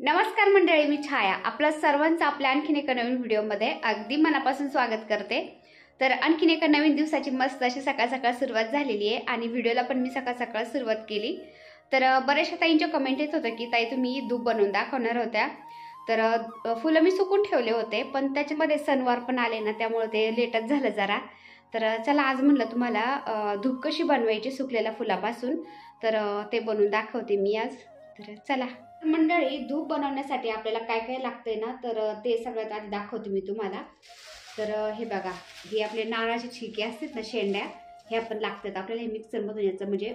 नमस्कार मंडळी, मी छाया आपलं सर्वांचं आपल्या आणखीन एका नवीन व्हिडिओमध्ये अगदी मनापासून स्वागत करते। तर आणखीन एका नवीन दिवसाची मस्त अशी सकाळ सकाळ सुरुवात झालेली आहे आणि व्हिडिओला पण मी सकाळ सकाळ सुरुवात केली। तर बऱ्याचशा ताईंच्या कमेंट येत होतं की ताई तुम्ही धूप बनवून दाखवणार होत्या। तर फुलं मी सुकून ठेवले होते पण त्याच्यामध्ये सणवार पण आले ना, त्यामुळे ते लेटच झालं जरा। तर चला आज म्हणलं तुम्हाला धूप कशी बनवायची सुकलेल्या फुलापासून, तर ते बनवून दाखवते मी आज। तर चला मंडळी, धूप बनवण्यासाठी आपल्याला काय काय लागतंय ना, तर ते सगळ्यात आधी दाखवते मी तुम्हाला। तर हे बघा, हे आपले नारळाचे छिके असतात ना, शेंड्या, हे आपण लागतात आपल्याला। हे मिक्सरमधून याचं म्हणजे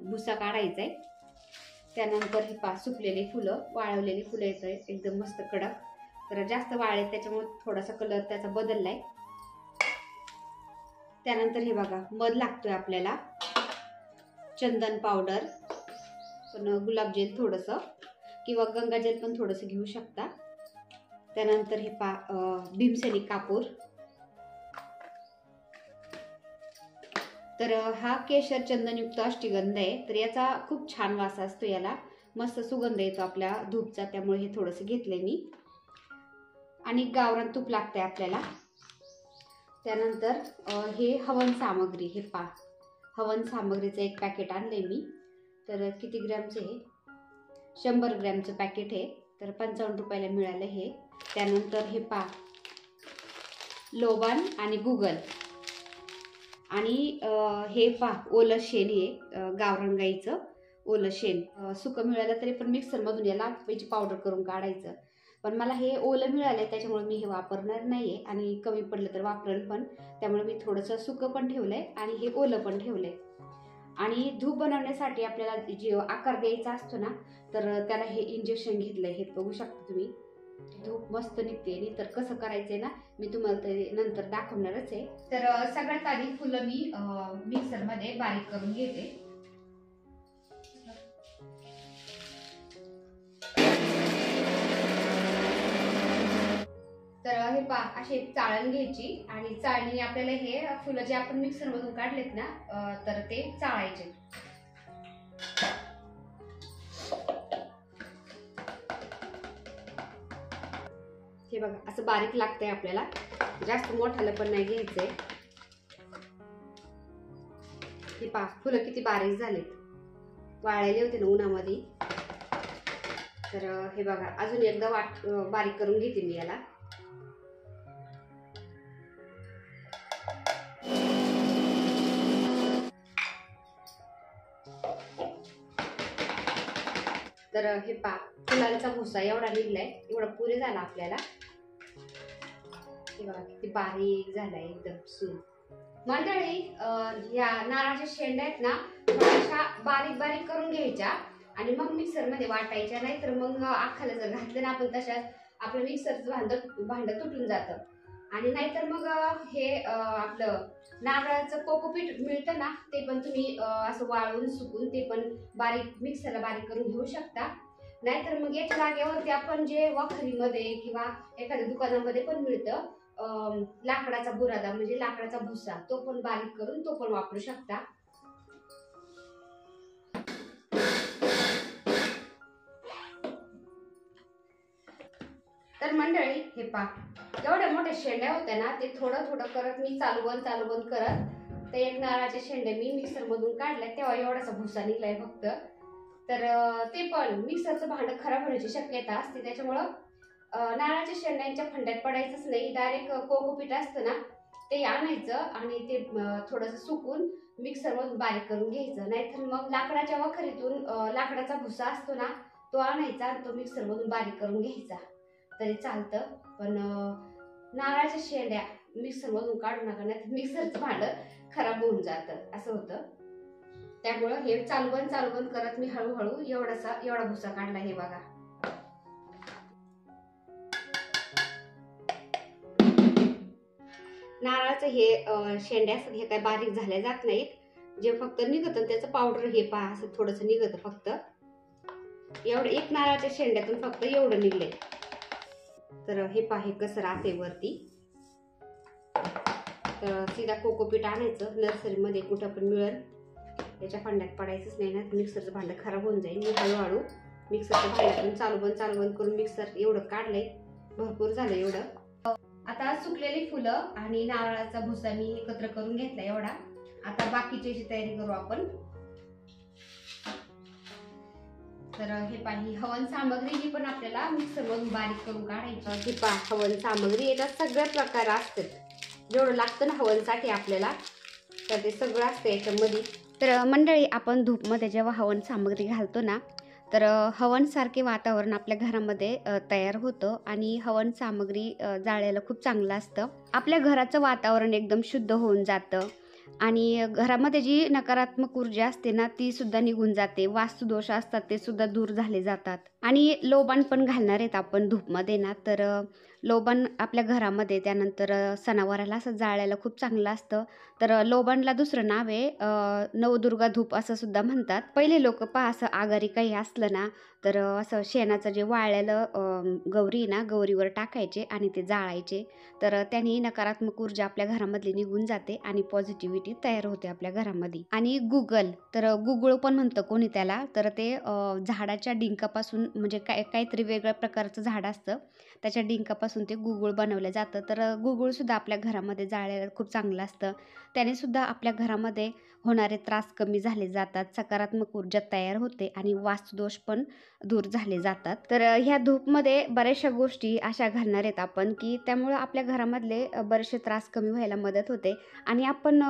भुसा काढायचा आहे। त्यानंतर हे सुकलेले फुलं, वाळवलेली फुलं येत आहेत एकदम मस्त कडक। तर जास्त वाळले त्याच्यामुळे थोडासा कलर त्याचा बदललाय। त्यानंतर हे बघा, मध लागतोय आपल्याला, चंदन पावडर, पण गुलाबजल थोडंसं किंवा गंगाजल पण थोडंसं घेऊ शकता। त्यानंतर हे भीमसेनी कापूर। तर हा केशर चंदनयुक्त अष्टगंध आहे, तर याचा खूप छान वास असतो, याला मस्त सुगंध येतो आपल्या धूपचा, त्यामुळे हे थोडंसं घेतलंय मी। आणि गावरान तूप लागतंय आपल्याला। त्यानंतर हे हवन सामग्री, हे हवन सामग्रीचं एक पॅकेट आणलंय मी। तर किती ग्रॅमचं आहे? 100 ग्रॅमचं पॅकेट आहे, तर 55 रुपयाला मिळालं हे। त्यानंतर हे लोबान आणि गुगल, आणि हे ओलं शेण आहे, गावरान गाईचं ओलं शेण। सुकं मिळालं तरी पण मिक्सरमधून याला त्याची पावडर करून काढायचं, पण मला हे ओलं मिळालं त्याच्यामुळे मी हे वापरणार नाहीये, आणि कमी पडलं तर वापरेल पण, त्यामुळे मी थोडंसं सुकं पण ठेवलंय आणि हे ओलं पण ठेवलंय। आणि धूप बनवण्यासाठी आपल्याला जे आकार द्यायचा असतो ना, तर त्याला हे इंजेक्शन घेतलंय, हे बघू शकता तुम्ही। धूप मस्त निघते, आणि तर कसं करायचंय ना, मी तुम्हाला ते नंतर दाखवणारच आहे। तर सगळ्यात आधी फुलं मी मिक्सर मध्ये बारीक करून घेते। तर हे अशी चाळण घ्यायची, आणि चाळणीने आपल्याला हे फुलं जे आपण मिक्सर मधून काढलेत ना, तर ते चाळायचे। हे बघा, असं बारीक लागतंय आपल्याला, जास्त मोठ्याला पण नाही घ्यायचंय। हे फुलं किती बारीक झालेत, वाळलेले होते ना उन्हामध्ये। तर हे बघा, अजून एकदा बारीक करून घेते मी याला। तर हे फुलांचा भुसा एवढा निघलाय, एवढा पुरे झाला आपल्याला। हे बघा किती बारीक झालाय, एकदम सून। मंडळी, या नारळाच्या शेंड्या आहेत ना, थोड्याशा बारीक बारीक करून घ्यायच्या आणि मग मिक्सर मध्ये वाटायच्या, नाहीतर मग अख्खाला जर घातलं ना आपण तशाच, आपलं मिक्सरचं भांड तुटून जातं। आणि नाहीतर मग हे आपलं नारळाचं कोकोपीट मिळतं ना, ते पण तुम्ही असं वाळवून सुकून ते पण बारीक मिक्सरला बारीक करून घेऊ शकता। नाहीतर मग याच्या जागेवरती आपण जे वखरीमध्ये किंवा एखाद्या दुकानामध्ये पण मिळतं, लाकडाचा बुरादा म्हणजे लाकडाचा भुसा, तो पण बारीक करून तो पण वापरू शकता। तर मंडळी, हे एवढ्या मोठ्या शेंड्या होत्या ना, ते थोडं थोडं करत मी चालू बंद करत ते एक नारळाचे शेंडे मी मिक्सर मधून काढले, तेव्हा एवढासा भुसा निघलाय फक्त। तर ते पण मिक्सरचं भांड खराब होण्याची शक्यता असते, त्याच्यामुळं नारळाच्या शेंड्यांच्या फंड्यात पडायचंच नाही। डायरेक्ट कोकोपीट असतं ना, ते आणायचं आणि ते थोडंसं सुकून मिक्सर मधून बारीक करून घ्यायचं। नाहीतर मग लाकडाच्या वखरीतून लाकडाचा भुसा असतो ना, तो आणायचा आणि तो मिक्सर मधून बारीक करून घ्यायचा तरी चालतं। पण नारळाच्या शेंड्या मिक्सर मधून काढू नका, नाही मिक्सरचं भांड खराब होऊन जातं, असं होतं। त्यामुळं हे चालू बंद करत मी हळूहळू एवढा भुसा काढला। हे बघा, नारळाचं हे शेंड्या असतात, हे काय बारीक झाल्या जात नाहीत, जे फक्त निघतं त्याचं पावडर हे असं थोडंसं निघतं फक्त। एवढं एक नारळाच्या शेंड्यातून फक्त एवढं निघलंय। तर हे हे कसं राहते वरती। तर सीधा कोकोपीट आणायचं, नर्सरीमध्ये कुठं पण मिळेल, त्याच्या फंड्यात पडायचंच नाही ना, मिक्सरचं भांड खराब होऊन जाईल। मी हळूहळू मिक्सरच्या भांड्यातून चालू बंद करून मिक्सर एवढं काढलंय, भरपूर झालं एवढं. आता सुकलेली फुलं आणि नारळाचा भुसा मी एकत्र करून घेतला एवढा. आता बाकीची तयारी करू आपण. तर हे पाणी हवन सामग्री ही पण आपल्याला मिक्सरवरून बारीक करून काढायची. ही हवन सामग्री याच्यात सगळे प्रकार असतात, जेवढं लागतं ना हवनसाठी आपल्याला तर ते सगळं असतं याच्यामध्ये. तर मंडळी, आपण धूपमध्ये जेव्हा हवन सामग्री घालतो ना, तर हवनसारखे वातावरण आपल्या घरामध्ये तयार होतं आणि हवन सामग्री जाळायला खूप चांगलं असतं. आपल्या घराचं वातावरण एकदम शुद्ध होऊन जातं आणि घरामध्ये जी नकारात्मक ऊर्जा असते ना ती सुद्धा निघून जाते. वास्तुदोष असतात ते सुद्धा दूर झाले जातात. आणि लोबान पण घालणार आहेत आपण धूपमध्ये ना, तर लोबान आपल्या घरामध्ये त्यानंतर सणावाराला असं जाळायला खूप चांगलं असतं. तर लोबानला दुसरं नाव आहे नवदुर्गा धूप असं सुद्धा म्हणतात. पहिले लोक असं आगारी काही असलं ना तर असं शेणाचं जे वाळलेलं गौरी ना गौरीवर टाकायचे आणि ते जाळायचे. तर त्यांनी नकारात्मक ऊर्जा आपल्या घरामधली निघून जाते आणि पॉझिटिव्हिटी तयार होते आपल्या घरामध्ये. आणि गुगल, तर गुगळ पण म्हणतं कोणी त्याला, तर ते झाडाच्या डिंकापासून म्हणजे काहीतरी वेगळ्या प्रकारचं झाड असतं, त्याच्या डिंकापासून ते गुगळ बनवलं जातं. तर गुगळसुद्धा आपल्या घरामध्ये जाळायला खूप चांगलं असतं. त्याने सुद्धा आपल्या घरामध्ये होणारे त्रास कमी झाले जातात, सकारात्मक ऊर्जा तयार होते आणि वास्तुदोष पण दूर झाले जातात. तर ह्या धूपमध्ये बऱ्याचशा गोष्टी अशा घालणार आहेत आपण की त्यामुळं आपल्या घरामधले बरेचसे त्रास कमी व्हायला मदत होते. आणि आपण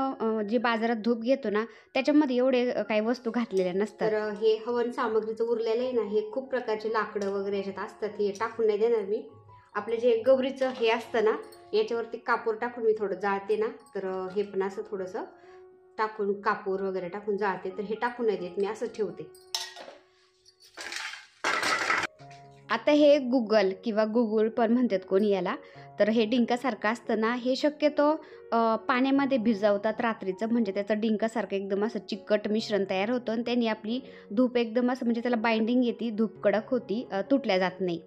जे बाजारात धूप घेतो ना त्याच्यामध्ये एवढे काही वस्तू घातलेल्या नसतात. तर हे हवन सामग्रीचं उरलेलं आहे ना, हे खूप प्रकारचे लाकडं वगैरे याच्यात असतात, हे टाकून नाही देणार मी. आपलं जे गौरीचं हे असतं ना याच्यावरती कापूर टाकून मी थोडं जाळते ना, तर हे पण असं थोडंसं टाकून कापूर वगैरे टाकून जाळते. तर हे टाकून नाही देत मी, असं ठेवते. आता हे गुगल किंवा गुगुळ पण म्हणतात कोणी याला, तर हे डिंकासारखं असतं ना, हे शक्यतो पाण्यामध्ये भिजवतात रात्रीचं, म्हणजे त्याचं डिंकासारखं एकदम असं चिकट मिश्रण तयार होतं आणि त्यांनी आपली धूप एकदम असं म्हणजे त्याला बाइंडिंग येते, धूप कडक होती, तुटल्या जात नाही.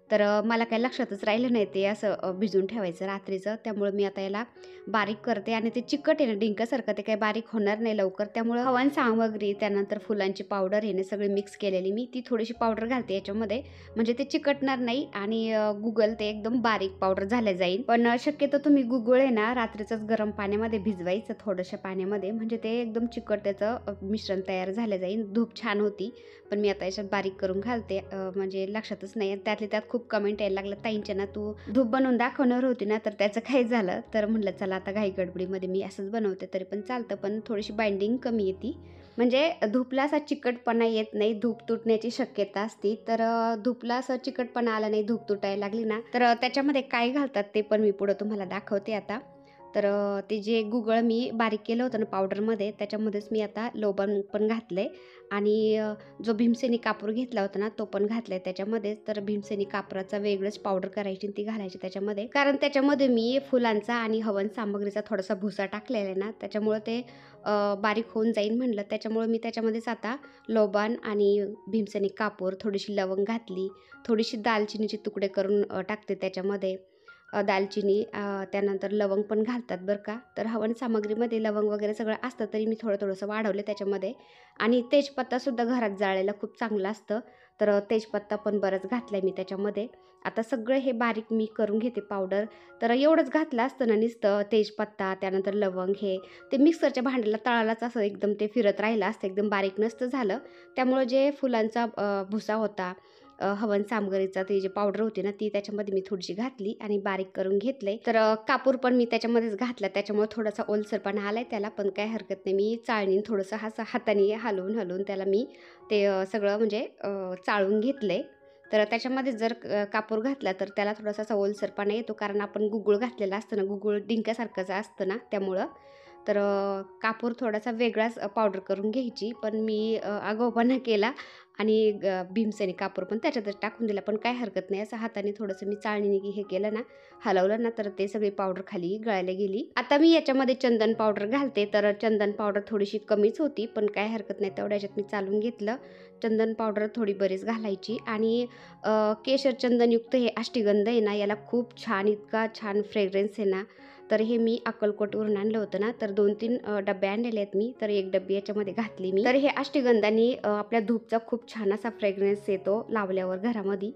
तर मला काही लक्षातच राहिलं नाही ते असं भिजून ठेवायचं रात्रीचं. त्यामुळे मी आता याला बारीक करते आणि ते चिकट आहे ना डिंकासारखं, ते काही बारीक होणार नाही लवकर. त्यामुळं हवन सामग्री त्यानंतर फुलांची पावडर हे सगळी मिक्स केलेली मी ती थोडीशी पावडर घालते याच्यामध्ये, म्हणजे ते चिकटणार नाही आणि गुगल ते एकदम बारीक पावडर झाले जाईल. पण शक्यतो तुम्ही गुगळ आहे ना रात्रीचंच गरम पाण्यामध्ये भिजवायचं थोडंशा पाण्यामध्ये, म्हणजे ते एकदम चिकट त्याचं मिश्रण तयार झालं जाईल. धूप छान होती, पण मी आता याच्यात बारीक करून घालते, म्हणजे लक्षातच नाही. त्यातले त्यात खूप कमेंट यायला लागलं, ताईंच्या ना तू धूप बनवून दाखवणार होती ना, तर त्याचं काय झालं. तर म्हटलं चला आता घाई गडबडीमध्ये मी असंच बनवते, तरी पण चालतं, पण थोडीशी बाइंडिंग कमी येते, म्हणजे धूपला असा चिकटपणा येत नाही, धूप तुटण्याची शक्यता असते. तर धूपला असं चिकटपणा आला नाही, धूप तुटायला लागली ना, तर त्याच्यामध्ये काय घालतात ते पण मी पुढं तुम्हाला दाखवते आता. तर ते जे गुगळ मी बारीक केलं होतं ना पावडरमध्ये, त्याच्यामध्येच मी आता लोबान पण घातलं आहे आणि जो भीमसेनी कापूर घेतला होता ना तो पण घातला आहे त्याच्यामध्ये. तर भीमसेनी कापराचा वेगळंच पावडर करायची ती घालायची त्याच्यामध्ये, कारण त्याच्यामध्ये मी फुलांचा आणि हवन सामग्रीचा थोडासा भुसा टाकलेला आहे ना, त्याच्यामुळं ते बारीक होऊन जाईल म्हणलं. त्याच्यामुळं मी त्याच्यामध्येच आता लोबान आणि भीमसेनी कापूर, थोडीशी लवंग घातली, थोडीशी दालचिनीचे तुकडे करून टाकते त्याच्यामध्ये, दालचिनी, त्यानंतर लवंग पण घालतात बरं का. तर हवन सामग्रीमध्ये लवंग वगैरे सगळं असतं, तरी मी थोडंसं वाढवलं त्याच्यामध्ये. आणि तेजपत्तासुद्धा घरात जाळायला खूप चांगलं असतं, तर तेजपत्ता पण बरंच घातला आहे मी त्याच्यामध्ये. आता सगळं हे बारीक मी करून घेते पावडर. तर एवढंच घातलं असतं ना नुसतं तेजपत्ता त्यानंतर लवंग, हे ते मिक्सरच्या भांड्याला तळालाच असं एकदम ते फिरत राहिलं असतं, एकदम बारीक नसतं झालं. त्यामुळं जे फुलांचा भुसा होता, हवन सामग्रीचा ती जी पावडर होती ना ती त्याच्यामध्ये मी थोडीशी घातली आणि बारीक करून घेतले. तर कापूर पण मी त्याच्यामध्येच घातला, त्याच्यामुळे थोडासा ओलसरपणा आलाय त्याला, पण काय हरकत नाही. मी चाळणीने थोडंसं हाताने हलवून त्याला मी ते सगळं म्हणजे चाळून घेतले. तर त्याच्यामध्ये जर कापूर घातला तर त्याला थोडासा असा ओलसरपणा येतो, कारण आपण गुगळ घातलेला असतं ना, गुगळ डिंकासारखंच असतं ना त्यामुळं. तर कापूर थोडासा वेगळाच पावडर करून घ्यायची, पण मी आगाऊपणा केला आणि भीमसेनी कापूर पण त्याच्यातच टाकून दिला. पण काय हरकत नाही, असं हाताने थोडंसं मी चाळणीने हे केलं ना, हलवलं ना, तर ते सगळी पावडर खाली गळायला गेली. आता मी याच्यामध्ये चंदन पावडर घालते, तर चंदन पावडर थोडीशी कमीच होती, पण काय हरकत नाही, तेवढ्या याच्यात मी चालून घेतलं. चंदन पावडर थोडी बरीच घालायची. आणि केशर चंदनयुक्त हे अष्टगंध आहे ना, याला खूप छान, इतका छान फ्रेग्रन्स आहे ना, तर हे मी अक्कलकोटवरून आणलं होतं ना, तर 2-3 डबे आणलेले आहेत मी. तर एक डब्बी याच्यामध्ये घातली मी. तर हे अष्टगंधानी आपल्या धूपचा खूप छान असा फ्रेग्रन्स येतो लावल्यावर घरामध्ये.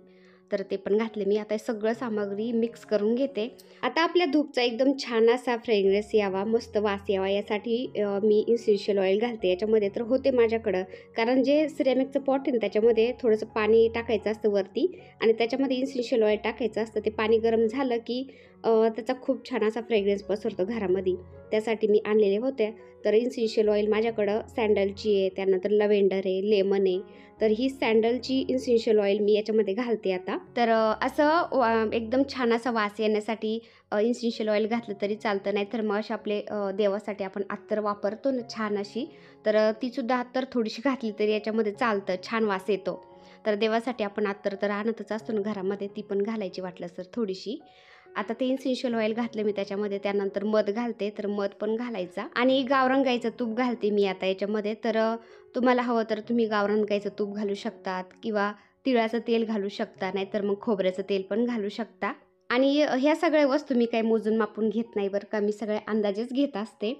तर ते पण घातले मी. आता सगळं सामग्री मिक्स करून घेते. आता आपल्या धूपचा एकदम छान असा फ्रेग्रन्स यावा, मस्त वास यावा यासाठी मी इसेन्शियल ऑइल घालते याच्यामध्ये. तर होते माझ्याकडं, कारण जे सिरेमिकचं पॉट आहे ना त्याच्यामध्ये थोडंसं पाणी टाकायचं असतं वरती आणि त्याच्यामध्ये इसेन्शियल ऑइल टाकायचं असतं. ते पाणी गरम झालं की त्याचा खूप छान असा फ्रेग्रन्स पसरतो घरामध्ये. त्यासाठी मी आणलेले होते. तर इसेन्शियल ऑइल माझ्याकडं सॅन्डलची आहे, त्यानंतर लव्हेंडर आहे, लेमन आहे. तर ही सॅन्डलची इसेन्शियल ऑइल मी याच्यामध्ये घालते आता. तर असं एकदम छान असा वास येण्यासाठी इसेन्शियल ऑइल घातलं तरी चालतं. नाहीतर मग अशा आपले देवासाठी आपण अत्तर वापरतो ना छान अशी, तर तीसुद्धा अत्तर थोडीशी घातली तरी याच्यामध्ये चालतं, छान वास येतो. तर देवासाठी आपण अत्तर तर आणतच असतो ना घरामध्ये, ती पण घालायची वाटलं तर थोडीशी. आता ते इसेन्शियल ऑइल घातलं मी त्याच्यामध्ये. त्यानंतर मध घालते, तर मध पण घालायचा आणि गावरान गाईचं तूप घालते मी आता याच्यामध्ये. तर तुम्हाला हवं तर तुम्ही गावरान गाईचं तूप घालू शकतात किंवा तिळाचं तेल घालू शकता, नाहीतर मग खोबऱ्याचं तेल पण घालू शकता. आणि ह्या सगळ्या वस्तू मी काही मोजून मापून घेत नाही बरं का, मी सगळे अंदाजेच घेत असते.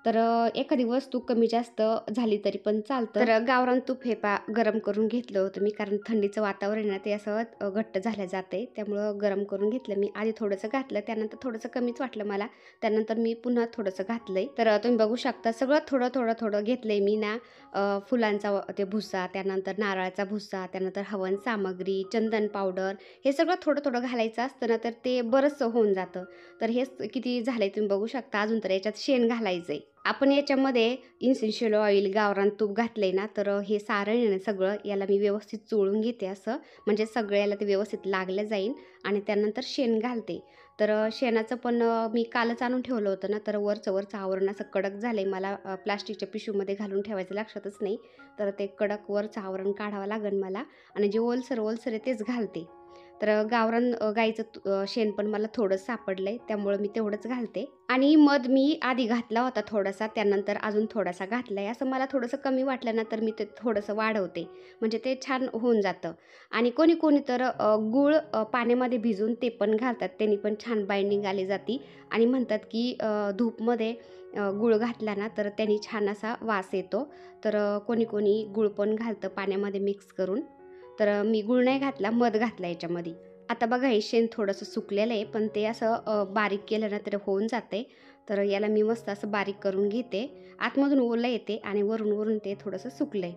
तर एखादी वस्तू कमी जास्त झाली तरी पण चालतं. तर गावरान तूप हे गरम करून घेतलं होतं मी, कारण थंडीचं वातावरण आहे ना, ते असं घट्ट झालं जाते, त्यामुळं गरम करून घेतलं मी. आधी थोडंसं घातलं, त्यानंतर थोडंसं कमीच वाटलं मला, त्यानंतर मी पुन्हा थोडंसं घातलंय. तर तुम्ही बघू शकता सगळं थोडं थोडं थोडं घेतलंय मी ना. फुलांचा ते भुसा, त्यानंतर नारळाचा भुसा, त्यानंतर हवन सामग्री, चंदन पावडर, हे सगळं थोडं थोडं घालायचं असतं ना, तर ते बरंचसं होऊन जातं. तर हेच किती झालंय तुम्ही बघू शकता. अजून तर याच्यात शेण घालायचंय. आपण याच्यामध्ये इसेन्शियल ऑइल, गावरान तूप घातलंय ना, तर हे सारण आहे ना सगळं, याला मी व्यवस्थित चोळून घेते असं, म्हणजे सगळ्याला ते व्यवस्थित लागलं जाईल. आणि त्यानंतर शेण घालते. तर शेणाचं पण मी कालच आणून ठेवलं होतं ना, तर वरचं आवरण असं कडक झालंय. मला प्लास्टिकच्या पिशवीमध्ये घालून ठेवायचं लक्षातच नाही. तर ते कडक वरचं आवरण काढावं लागेल मला आणि जे ओलसर आहे तेच घालते. तर गावरान गाईचं शेण पण मला थोडं सापडलंय, त्यामुळं मी तेवढंच घालते. आणि मध मी आधी घातला होता थोडासा, त्यानंतर अजून थोडासा घातलाय. असं मला थोडंसं कमी वाटलं ना, तर मी ते थोडंसं वाढवते, म्हणजे ते छान होऊन जातं. आणि कोणी कोणी तर गूळ पाण्यामध्ये भिजवून ते पण घालतात, त्यांनी पण छान बाइंडिंग आली जाती. आणि म्हणतात की धूपमध्ये गूळ घातला ना, तर त्यांनी छान असा वास येतो. तर कोणी कोणी गूळ पण घालतं पाण्यामध्ये मिक्स करून. तर मी गूळ नाही घातला, मध घातला याच्यामध्ये. आता बघा हे शेण थोडंसं सुकलेलं आहे, पण ते असं बारीक केलं ना तर होऊन जाते. तर याला मी मस्त असं बारीक करून घेते. आतमधून ओलं येते आणि वरून ते थोडंसं सुकलं आहे.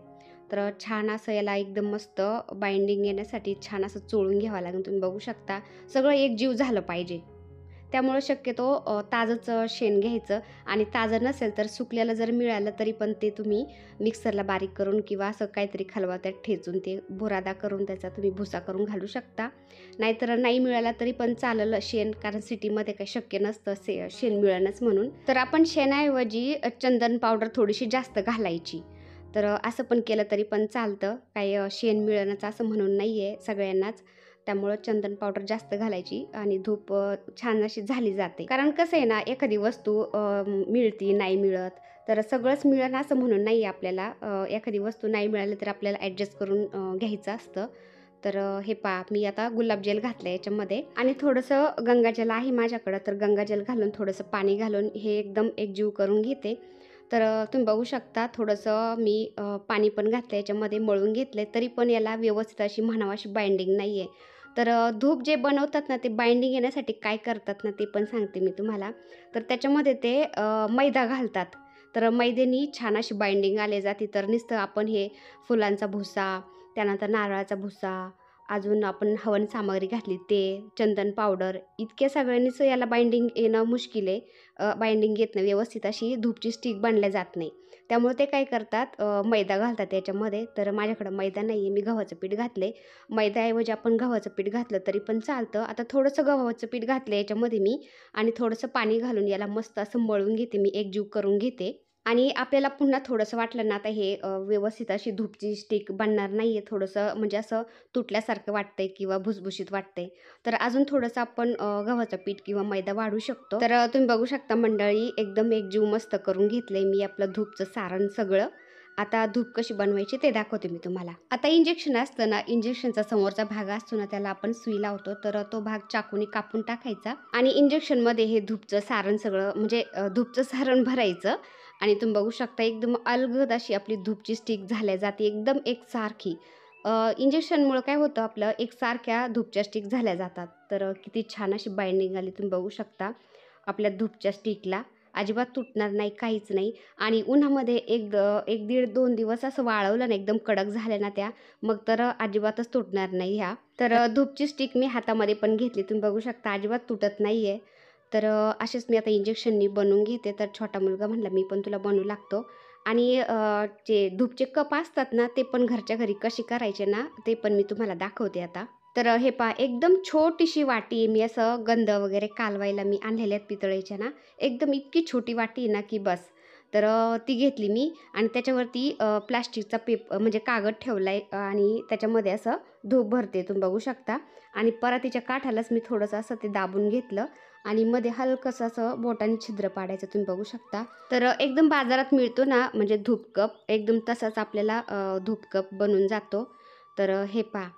तर छान असं याला एकदम मस्त बाइंडिंग येण्यासाठी छान असं चोळून घ्यावं लागेल. तुम्ही बघू शकता सगळं एकजीव झालं पाहिजे. त्यामुळं शक्यतो ताजंच शेण घ्यायचं. आणि ताजं नसेल तर सुकलेलं जर मिळालं तरी पण ते तुम्ही मिक्सरला बारीक करून किंवा असं काहीतरी खलबत्त्यात ठेचून ते बुरादा करून त्याचा तुम्ही भुसा करून घालू शकता. नाहीतर नाही मिळाला तरी पण चालेल शेण, कारण सिटीमध्ये काही शक्य नसतं शेण मिळणंच म्हणून. तर आपण शेणाऐवजी चंदन पावडर थोडीशी जास्त घालायची. तर असं पण केलं तरी पण चालतं, काही शेण मिळणंच असं म्हणून नाही आहे सगळ्यांनाच. त्यामुळं चंदन पावडर जास्त घालायची आणि धूप छान अशी झाली जाते. कारण कसं आहे ना, एखादी वस्तू मिळती, नाही मिळत, तर सगळंच मिळेल असं म्हणून नाही आहे आपल्याला. एखादी वस्तू नाही मिळाली तर आपल्याला ॲडजस्ट करून घ्यायचं असतं. तर हे मी आता गुलाबजल घातलं याच्यामध्ये आणि थोडंसं गंगाजल आहे माझ्याकडं, तर गंगाजल घालून थोडंसं पाणी घालून हे एकदम एकजीव करून घेते. तर तुम्ही बघू शकता थोडंसं मी पाणी पण घातलं याच्यामध्ये, मळून घेतले, तरी पण याला व्यवस्थित अशी म्हणावं अशी बाइंडिंग नाही आहे. तर धूप जे बनवतात ना, ते बाइंडिंग येण्यासाठी काय करतात ना, ते पण सांगते मी तुम्हाला. तर त्याच्यामध्ये ते मैदा घालतात. तर मैद्यानी छान अशी बाइंडिंग आली जाते. तर नुसतं आपण हे फुलांचा भुसा, त्यानंतर नारळाचा भुसा, अजून आपण हवन सामग्री घातली ते, चंदन पावडर, इतक्या सगळ्यांनीच याला बाइंडिंग येणं मुश्किल आहे. बाइंडिंग येत नाही व्यवस्थित, अशी धूपची स्टिक बनल्या जात नाही. त्यामुळे ते काय करतात, मैदा घालतात त्याच्यामध्ये. तर माझ्याकडं मैदा नाही आहे, मी गव्हाचं पीठ घातले. मैद्याऐवजी आपण गव्हाचं पीठ घातलं तरी पण चालतं. आता थोडंसं गव्हाचं पीठ घातलं याच्यामध्ये मी आणि थोडंसं पाणी घालून याला मस्त असं मळून घेते, मी एकजीव करून घेते. आणि आपल्याला पुन्हा थोडंसं वाटलं ना, आता हे व्यवस्थित अशी धूपची स्टिक बनणार नाही आहे, थोडंसं म्हणजे असं तुटल्यासारखं वाटतंय किंवा भुसभुशीत वाटतंय, तर अजून थोडंसं आपण गव्हाचं पीठ किंवा मैदा वाढू शकतो. तर तुम्ही बघू शकता मंडळी, एकदम एकजीव मस्त करून घेतलंय मी आपलं धूपचं सारण सगळं. आता धूप कशी बनवायची ते दाखवते मी तुम्हाला. आता इंजेक्शन असतं ना, इंजेक्शनचा समोरचा भाग असतो ना, त्याला आपण सुई लावतो, तर तो भाग चाकूने कापून टाकायचा आणि इंजेक्शनमध्ये हे धूपचं सारण सगळं म्हणजे धूपचं सारण भरायचं आणि तुम्ही बघू शकता एकदम अलगद अशी आपली धूपची स्टिक झाल्या जाते, एकदम एकसारखी. इंजेक्शनमुळं काय होतं आपलं एकसारख्या धूपच्या स्टिक झाल्या जातात. तर किती छान अशी बाइंडिंग आली तुम्ही बघू शकता आपल्या धूपच्या स्टिकला. अजिबात तुटणार नाही, काहीच नाही. आणि उन्हामध्ये 1-1.5-2 दिवस असं वाळवलं ना, एकदम कडक झाल्या ना त्या, मग तर अजिबातच तुटणार नाही ह्या. तर धूपची स्टिक मी हातामध्ये पण घेतली, तुम्ही बघू शकता अजिबात तुटत नाही आहे. तर असेच मी आता इंजेक्शननी बनवून घेते. तर छोटा मुलगा म्हणला मी पण तुला बनवू लागतो. आणि जे धूपचे कप असतात ना, ते पण घरच्या घरी कसे करायचे ना, ते पण मी तुम्हाला दाखवते आता. तर हे पहा एकदम छोटीशी वाटी आहे, मी असं गंध वगैरे कालवायला मी आणलेल्या आहेत पितळेच्या ना, एकदम इतकी छोटी वाटी आहे ना की बस. तर ती घेतली मी आणि त्याच्यावरती प्लास्टिकचा म्हणजे कागद ठेवला आहे आणि त्याच्यामध्ये असं धूप भरते तुम्ही बघू शकता. आणि परातीच्या काठालाच मी थोडंसं असं ते दाबून घेतलं आणि मध्ये हलकंसं असं बोटाने छिद्र पाडायचं तुम्ही बघू शकता. तर एकदम बाजारात मिळतो ना म्हणजे धूप कप, एकदम तसाच आपल्याला धूप कप बनून जातो. तर हे पहा.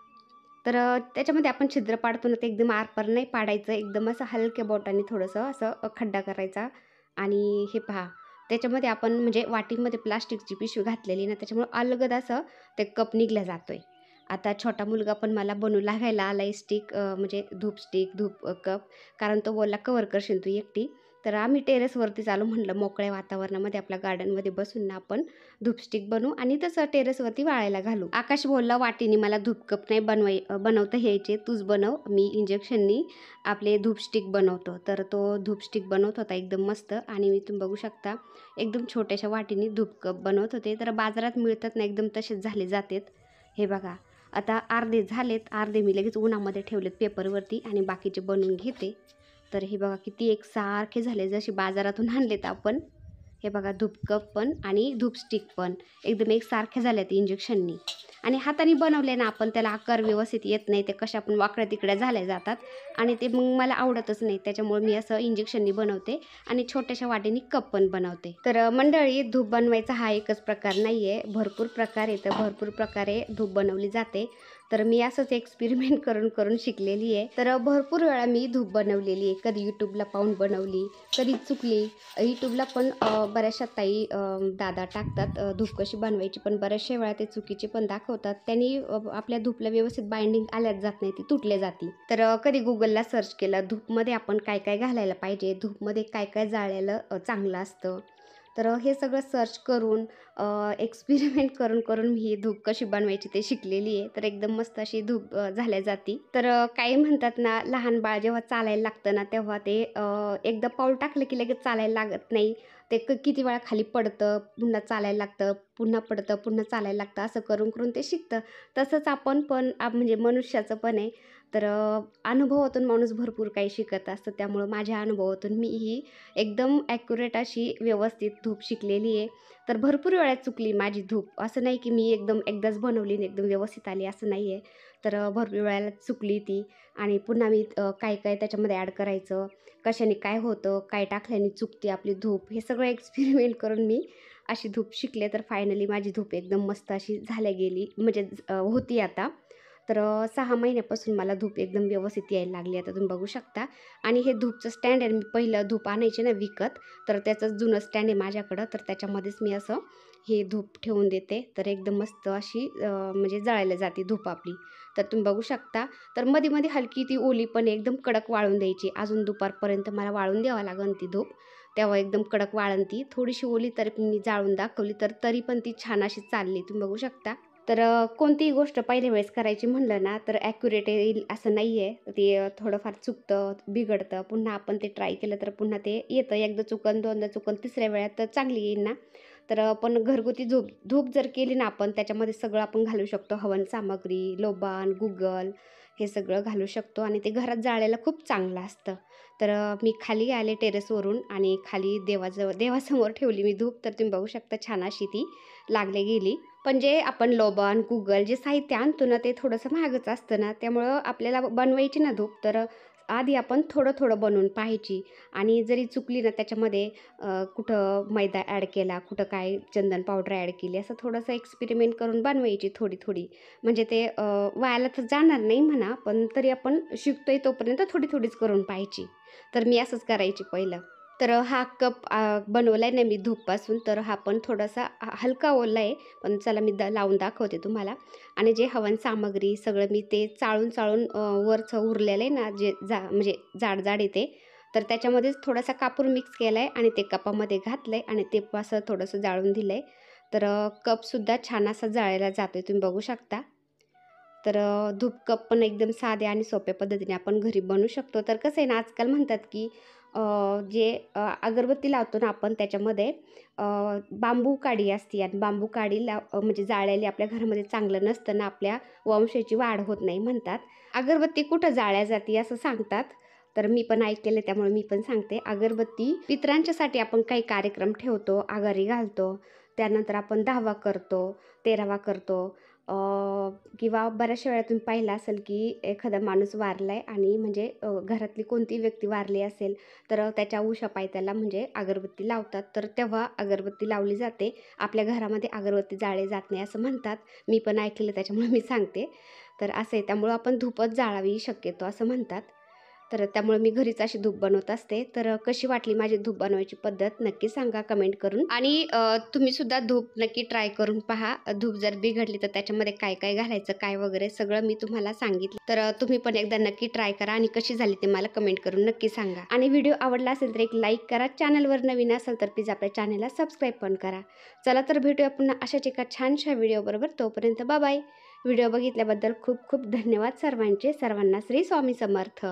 तर त्याच्यामध्ये आपण छिद्र पाडतो ना, ते एकदम आरपार नाही पाडायचं, एकदम असं हलक्या बोटाने थोडंसं असं खड्डा करायचा. आणि हे पहा त्याच्यामध्ये आपण म्हणजे वाटीमध्ये प्लास्टिकची पिशवी घातलेली ना, त्याच्यामुळे अलगद असं ते कप निघला जातोय. आता छोटा मुलगा पण मला बनवू लागायला आला आहे स्टिक, म्हणजे धूप स्टिक, धूप कप. कारण तो बोलला कवर करशील तू एकटी. तर आम्ही टेरेसवरतीच आलो, म्हणलं मोकळ्या वातावरणामध्ये आपल्या गार्डनमध्ये बसून ना आपण धूपस्टिक बनवू आणि तसं टेरेसवरती वाळायला घालू. आकाश बोलला वाटीने मला धूपकप नाही बनवता यायचे, तूच बनव, मी इंजेक्शननी आपले धूपस्टिक बनवतो. तर तो धूपस्टिक बनवत होता एकदम मस्त आणि मी तुम्ही बघू शकता एकदम छोट्याशा वाटीने धूपकप बनवत होते. तर बाजारात मिळतात ना एकदम तसेच झाले जातात. हे बघा आता अर्धे झालेत, अर्धे मी लगेच उन्हामध्ये ठेवलेत पेपरवरती आणि बाकीचे बनवून घेते. तर हे बघा किती एकसारखे झाले जसे बाजारातून आणलेत आपण. हे बघा धूप कप पण आणि धूप स्टिक पण एकदम एकसारखे झाल्यात इंजेक्शननी. आणि हाताने बनवले ना आपण, त्याला आकार व्यवस्थित येत नाही, ते कशा आपण वाकड्या तिकड्या झाल्या जातात आणि ते मग मला आवडतच नाही. त्याच्यामुळे मी असं इंजेक्शननी बनवते आणि छोट्याशा वाटीने कप पण बनवते. तर मंडळी धूप बनवायचा हा एकच प्रकार नाही आहे, भरपूर प्रकार आहे. तर भरपूर प्रकारे धूप बनवली जाते. तर मी असंच एक्सपेरिमेंट करून करून शिकलेली आहे. तर भरपूर वेळा मी धूप बनवलेली आहे, कधी यूट्यूबला पाहून बनवली, कधी चुकली. यूट्यूबला पण बऱ्याचशा ताई दादा टाकतात धूप कशी बनवायची, पण बऱ्याचशा वेळा ते चुकीचे पण दाखवतात. त्यांनी आपल्या धूपला व्यवस्थित बाइंडिंग आल्याच जात नाही, ती तुटल्या जाती. तर कधी गुगलला सर्च केलं धूपमध्ये आपण काय काय घालायला पाहिजे, धूपमध्ये काय काय जाळलेलं चांगलं असतं. तर हे सगळं सर्च करून एक्सपेरिमेंट करून करून मी ही धूप कशी बनवायची ते शिकलेली आहे. तर एकदम मस्त अशी धूप झाल्या जाती. तर काही म्हणतात ना, लहान बाळ जेव्हा चालायला लागतं ना, तेव्हा ते एकदा पाऊल टाकलं की लगेच चालायला लागत नाही. ते किती वेळा खाली पडतं, पुन्हा चालायला लागतं, पुन्हा पडतं, पुन्हा चालायला लागतं, असं करून करून ते शिकतं. तसंच आपण पण म्हणजे मनुष्याचं पण आहे. तर अनुभवातून माणूस भरपूर काही शिकत असतं. त्यामुळं माझ्या अनुभवातून मी ही एकदम ॲक्युरेट अशी व्यवस्थित धूप शिकलेली आहे. तर भरपूर वेळा चुकली माझी धूप, असं नाही की मी एकदम एकदाच बनवली आणि एकदम व्यवस्थित आली, असं नाही आहे. तर भरपूर वेळेला चुकली ती आणि पुन्हा मी काय काय त्याच्यामध्ये ॲड करायचं, कशाने काय होतं, काय टाकल्याने चुकते आपली धूप, हे सगळं एक्सपेरिमेंट करून मी अशी धूप शिकले. तर फायनली माझी धूप एकदम मस्त अशी झाल्या गेली, म्हणजे होती आता. तर 6 महिन्यापासून मला धूप एकदम व्यवस्थित यायला लागली, आता तुम्ही बघू शकता. आणि हे धूपचं स्टँड आहे, मी पहिलं धूप आणायचे ना विकत, तर त्याचंच जुनं स्टँड आहे माझ्याकडं. तर त्याच्यामध्येच मी असं हे धूप ठेवून देते. तर एकदम मस्त अशी म्हणजे जळायला जाते धूप आपली. तर तुम्ही बघू शकता. तर मध्ये मध्ये हलकी ती ओली पण एकदम कडक वाळून द्यायची, अजून दुपारपर्यंत मला वाळून द्यावं लागेल ती धूप, तेव्हा एकदम कडक वाळन ती. थोडीशी ओली तरी मी जाळून दाखवली, तर तरी पण ती छान अशी चालली, तुम्ही बघू शकता. तर कोणतीही गोष्ट पहिल्या वेळेस करायची म्हणलं ना, तर ॲक्युरेट येईल असं नाही आहे. ते थोडंफार चुकतं, बिघडतं. पुन्हा आपण ते ट्राय केलं तर पुन्हा ते येतं. एकदा चुकन, दोनदा चुकन, तिसऱ्या वेळात तर चांगली येईल ना. तर पण घरगुती धूप जर केली ना आपण, त्याच्यामध्ये सगळं आपण घालू शकतो, हवन सामग्री, लोबान, गुगल, हे सगळं घालू शकतो आणि ते घरात जाळायला खूप चांगलं असतं. तर मी खाली आले टेरेसवरून आणि खाली देवासमोर ठेवली मी धूप. तर तुम्ही बघू शकता छान अशी ती लागली गेली. पण जे आपण लोबान, गुगल जे साहित्य आणतो ना, ते थोडंसं महागच असतं ना, त्यामुळं आपल्याला बनवायची ना धूप, तर आधी आपण थोडं थोडं बनवून पाहायची आणि जरी चुकली ना त्याच्यामध्ये कुठं मैदा ॲड केला, कुठं काय चंदन पावडर ॲड केली, असं थोडंसं एक्सपेरिमेंट करून बनवायची थोडी थोडी. म्हणजे ते वायाला तर जाणार नाही म्हणा, पण तरी आपण शिकतोय तोपर्यंत थोडी थोडीच करून पाहायची. तर मी असंच करायची पहिलं. तर हा कप बनवला आहे ना मी धूपपासून, तर हा पण थोडासा हलका ओला आहे, पण चला मी लावून दाखवते तुम्हाला. आणि जे हवन सामग्री सगळं मी ते चाळून चाळून वरचं उरलेलं आहे ना, जे म्हणजे जाड जाड येते, तर त्याच्यामध्येच थोडासा कापूर मिक्स केला आहे आणि ते कपामध्ये घातलं आहे आणि ते असं थोडंसं जाळून दिलं आहे. तर कपसुद्धा छान असा जाळायला जातो आहे, तुम्ही बघू शकता. तर धूप कप पण एकदम साध्या आणि सोप्या पद्धतीने आपण घरी बनवू शकतो. तर कसं आहे ना, आजकाल म्हणतात की जे अगरबत्ती लावतो ना आपण त्याच्यामध्ये बांबू काडी असते आणि बांबू काडी म्हणजे जाळलेली आपल्या घरामध्ये चांगलं नसतं ना, आपल्या वंशाची वाढ होत नाही म्हणतात. अगरबत्ती कुठं जाळल्या जाते असं सांगतात. तर मी पण ऐकलेलं आहे, त्यामुळे मी पण सांगते. अगरबत्ती पितरांच्यासाठी आपण काही कार्यक्रम ठेवतो, आघारी घालतो, त्यानंतर आपण 10वा करतो, 13वा करतो. किंवा बऱ्याचशा वेळा तुम्ही पाहिलं असेल की एखादा माणूस वारला आहे आणि म्हणजे घरातली कोणती व्यक्ती वारली असेल, तर त्याच्या उशापायी त्याला म्हणजे अगरबत्ती लावतात. तर तेव्हा अगरबत्ती लावली जाते. आपल्या घरामध्ये अगरबत्ती जाळली जात नाही असं म्हणतात. मी पण ऐकलेलं, त्याच्यामुळे मी सांगते. तर असं आहे, त्यामुळं आपण धूपच जाळावी शक्यतो असं म्हणतात. तर त्यामुळे मी घरीच अशी धूप बनवत असते. तर कशी वाटली माझी धूप बनवायची पद्धत नक्की सांगा कमेंट करून. आणि तुम्ही सुद्धा धूप नक्की ट्राय करून पहा. धूप जर बिघडली तर त्याच्यामध्ये काय काय घालायचं काय वगैरे सगळं मी तुम्हाला सांगितलं. तर तुम्ही पण एकदा नक्की ट्राय करा आणि कशी झाली ते मला कमेंट करून नक्की सांगा. आणि व्हिडिओ आवडला असेल तर एक लाईक करा. चॅनलवर नवीन असेल तर प्लीज आपल्या चॅनलला सबस्क्राईब पण करा. चला तर भेटूया पुन्हा अशाच एका छानशा व्हिडिओबरोबर. तोपर्यंत बाय बाय. व्हिडिओ बघितल्याबद्दल खूप खूप धन्यवाद सर्वांचे. सर्वांना श्री स्वामी समर्थ.